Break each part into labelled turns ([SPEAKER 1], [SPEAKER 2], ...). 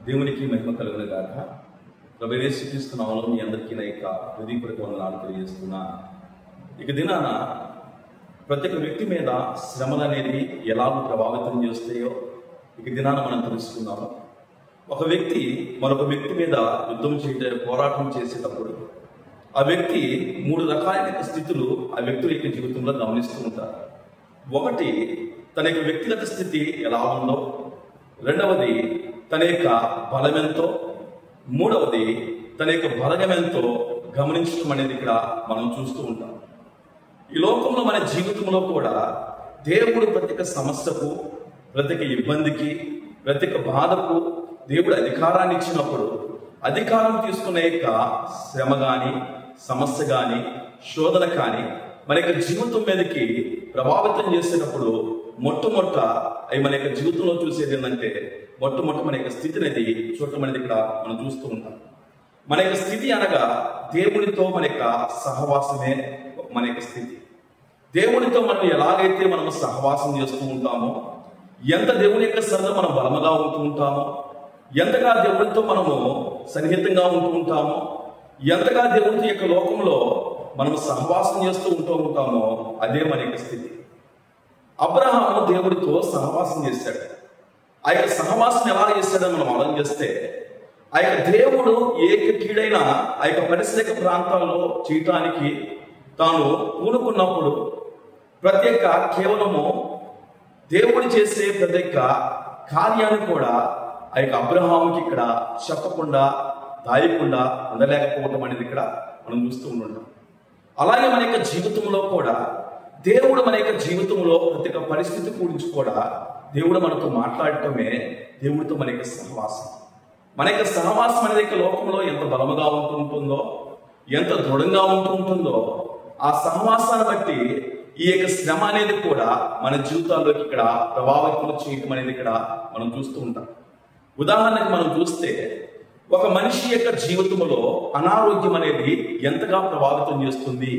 [SPEAKER 1] దేవునికి మహిమ కలుగును గాక. ప్రభువైన యేసుక్రీస్తు నామములో మీ అందరికీ నా యొక్క హృదయపూర్వక వందనాలు తెలియజేస్తున్నా. ఇక దినాన ప్రతి ఒక్క వ్యక్తి మీద శ్రమలు అనేది ఎలాగో ప్రభావితం చేస్తాయో ఇక దినాన మనం తెలుసుకున్నాము. ఒక వ్యక్తి మరొక వ్యక్తి మీద యుద్ధం చేయడానికి పోరాటం చేసేటప్పుడు ఆ వ్యక్తి మూడు రకాలైన స్థితులు ఆ వ్యక్తుల యొక్క జీవితంలో గమనిస్తూ ఉంటారు. ఒకటి, తన యొక్క వ్యక్తిగత స్థితి ఎలా ఉందో. రెండవది, తన యొక్క బలమెంతో. మూడవది, తన యొక్క బలగమెంతో గమనించడం అనేది ఇక్కడ మనం చూస్తూ ఉంటాం. ఈ లోకంలో మన జీవితంలో కూడా దేవుడు ప్రతి ఒక్క సమస్యకు, ప్రతి ఒక్క ఇబ్బందికి, ప్రతి ఒక్క బాధకు దేవుడు అధికారాన్ని ఇచ్చినప్పుడు అధికారం తీసుకునే యొక్క శ్రమ కానీ, సమస్య కానీ, శోధన కానీ మన యొక్క జీవితం మీదకి ప్రభావితం చేసేటప్పుడు మొట్టమొదట అవి మన యొక్క జీవితంలో చూసేది ఏంటంటే మొట్టమొదటి మన యొక్క స్థితి అనేది చూడటం అనేది ఇక్కడ మనం చూస్తూ ఉంటాం. మన యొక్క స్థితి అనగా దేవునితో మన యొక్క సహవాసమే మన యొక్క స్థితి. దేవునితో మనం ఎలాగైతే మనం సహవాసం చేస్తూ ఉంటామో, ఎంత దేవుని యొక్క సన్నిధిలో మనం బలముగా ఉంటూ ఉంటామో, ఎంతగా దేవునితో మనము సన్నిహితంగా ఉంటూ ఉంటామో, ఎంతగా దేవుని యొక్క లోకంలో మనం సహవాసం చేస్తూ ఉంటామో అదే మన యొక్క స్థితి. అబ్రహాము దేవుడితో సహవాసం చేశాడు. ఆ యొక్క సహవాసం ఎలా చేశాడో మనం ఆలోచన చేస్తే, ఆ యొక్క దేవుడు ఏ కీడైనా ఆ యొక్క పరిసర ప్రాంతాల్లో చేయటానికి తాను పూనుకున్నప్పుడు ప్రతి ఒక్క కేవలము దేవుడు చేసే ప్రతి ఒక్క కార్యాన్ని కూడా ఆ యొక్క అబ్రహాముకి ఇక్కడ చెప్పకుండా, దాయకుండా ఉండలేకపోవటం అనేది ఇక్కడ మనం చూస్తూ ఉంటాం. అలాగే మన యొక్క జీవితంలో కూడా దేవుడు మన యొక్క జీవితంలో ప్రతి ఒక్క పరిస్థితి గురించి కూడా దేవుడు మనతో మాట్లాడటమే దేవుడితో మన యొక్క సహవాసం. మన యొక్క సహవాసం అనేది లోకంలో ఎంత బలముగా ఉంటుందో, ఎంత దృఢంగా ఉంటుందో, ఆ సహవాసాన్ని బట్టి ఈ యొక్క శ్రమ అనేది కూడా మన జీవితాల్లోకి ఇక్కడ ప్రభావితం చేయటం అనేది ఇక్కడ మనం చూస్తూ ఉంటాం. ఉదాహరణకు మనం చూస్తే ఒక మనిషి యొక్క జీవితంలో అనారోగ్యం అనేది ఎంతగా ప్రభావితం చేస్తుంది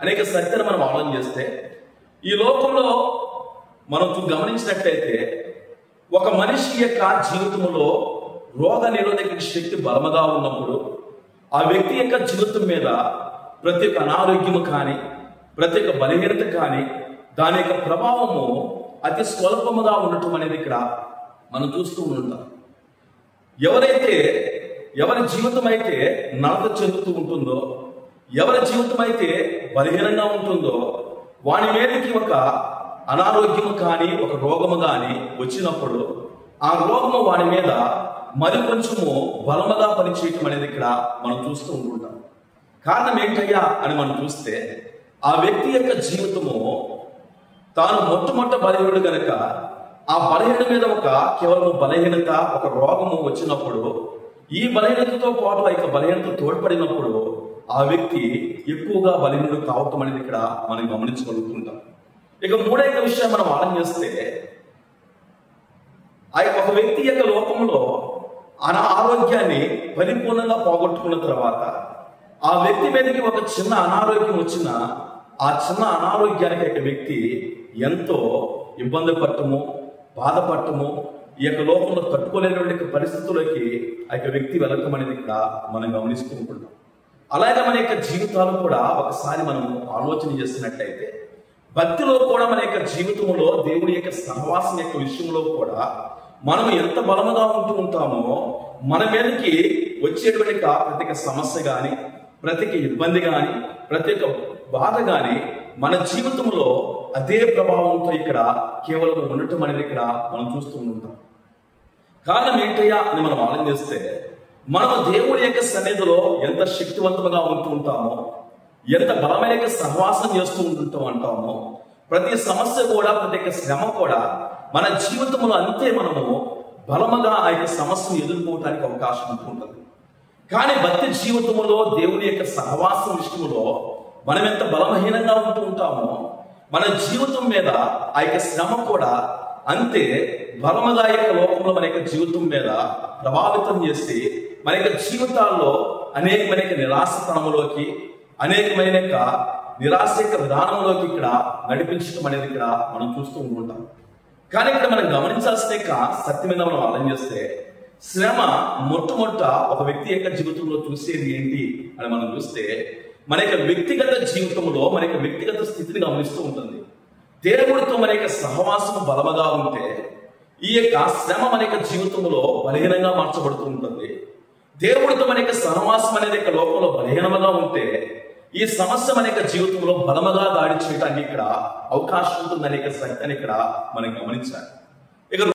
[SPEAKER 1] అనేక సత్యాన్ని మనం ఆలోచన చేస్తే, ఈ లోకంలో మనం గమనించినట్లయితే ఒక మనిషి యొక్క జీవితంలో రోగ నిరోధక శక్తి బలముగా ఉన్నప్పుడు ఆ వ్యక్తి యొక్క జీవితం మీద ప్రతి ఒక్క అనారోగ్యము కానీ, ప్రతి ఒక్క బలహీనత కానీ దాని యొక్క ప్రభావము అతి స్వల్పముగా ఉండటం అనేది ఇక్కడ మనం చూస్తూ ఉంటాం. ఎవరి జీవితం అయితే నలత చెందుతూ ఉంటుందో, ఎవరి జీవితం అయితే బలహీనంగా ఉంటుందో వాని మీదకి ఒక అనారోగ్యము కానీ, ఒక రోగము కానీ వచ్చినప్పుడు ఆ రోగము వాని మీద మరి కొంచెము బలముగా పనిచేయటం అనేది ఇక్కడ మనం చూస్తూ ఉంటుంటాం. కారణం ఏంటయ్యా అని మనం చూస్తే, ఆ వ్యక్తి యొక్క జీవితము తాను మొట్టమొదట బలహీనుడు కనుక ఆ బలహీనత మీద ఒక కేవలం బలహీనత, ఒక రోగము వచ్చినప్పుడు ఈ బలహీనతతో పాటు ఆ యొక్క బలహీనత తోడ్పడినప్పుడు ఆ వ్యక్తి ఎక్కువగా బలహీనుడు కావటం అనేది ఇక్కడ మనం గమనించగలుగుతుంటాం. ఇక మూడైన విషయం మనం ఆలోచన చేస్తే, ఆ ఒక వ్యక్తి యొక్క లోకంలో ఆరోగ్యాన్ని పరిపూర్ణంగా పోగొట్టుకున్న తర్వాత ఆ వ్యక్తి మీదకి ఒక చిన్న అనారోగ్యం వచ్చిన ఆ చిన్న అనారోగ్యానికి యొక్క వ్యక్తి ఎంతో ఇబ్బంది పడటము, బాధపడటము, ఈ యొక్క లోకంలో తట్టుకోలేనటువంటి పరిస్థితులకి ఆ యొక్క వ్యక్తి వెళ్ళటం అనేది ఇక్కడ మనం గమనిస్తూ ఉంటున్నాం. అలాగే మన యొక్క జీవితాలు కూడా ఒకసారి మనం ఆలోచన చేస్తున్నట్లయితే, భక్తిలో కూడా మన యొక్క జీవితంలో దేవుడి యొక్క సహవాసం యొక్క విషయంలో కూడా మనం ఎంత బలముగా ఉంటూ ఉంటామో మన మీదకి వచ్చేటువంటి ప్రతి ఒక్క సమస్య కానీ, ప్రతి ఒక్క ఇబ్బంది కానీ, ప్రతి ఒక్క బాధ కానీ మన జీవితంలో అదే ప్రభావంతో ఇక్కడ కేవలం ఉండటం అనేది ఇక్కడ మనం చూస్తూ ఉంటాం. కారణం ఏంటయ్యా అని మనం ఆలోచన చేస్తే, మనం దేవుడి యొక్క సన్నిధిలో ఎంత శక్తివంతంగా ఉంటూ ఉంటామో, ఎంత బలమైన సహవాసం చేస్తూ ఉంటామో, ప్రతి సమస్య కూడా, ప్రతి ఒక్క శ్రమ కూడా మన జీవితంలో అంతే మనము బలముగా ఆ యొక్క సమస్యను ఎదుర్కోవడానికి అవకాశం ఉంటుంది. కానీ భక్తి జీవితంలో దేవుని యొక్క సహవాసం విషయంలో మనం ఎంత బలహీనంగా ఉంటూ ఉంటామో మన జీవితం మీద ఆ యొక్క శ్రమ కూడా అంతే బలముగా యొక్క లోకంలో మన యొక్క జీవితం మీద ప్రభావితం చేసి మన యొక్క జీవితాల్లో అనేకమైన నిరాశతనంలోకి, అనేకమైన నిరాశ యొక్క విధానంలోకి ఇక్కడ నడిపించడం అనేది ఇక్కడ మనం చూస్తూ ఉంటాం. కానీ ఇక్కడ మనం గమనించాల్సిన సత్యం మీద మనం ఆలోచన చేస్తే, శ్రమ మొట్టమొదట ఒక వ్యక్తి యొక్క జీవితంలో చూసేది ఏంటి అని మనం చూస్తే మన యొక్క వ్యక్తిగత జీవితంలో మన యొక్క వ్యక్తిగత స్థితిని గమనిస్తూ ఉంటుంది. దేవుడితో మన యొక్క సహవాసము బలముగా ఉంటే ఈ యొక్క శ్రమ మన యొక్క జీవితంలో బలహీనంగా మార్చబడుతూ ఉంటుంది. దేవుడితో మన యొక్క సహవాసం అనేది యొక్క లోకంలో బలహీనంగా ఉంటే ఈ సమస్య మన యొక్క జీవితంలో బలముగా దాడి చేయడానికి ఇక్కడ అవకాశం ఉంటుందనే సత్యాన్ని ఇక్కడ మనం గమనించాలి. ఇక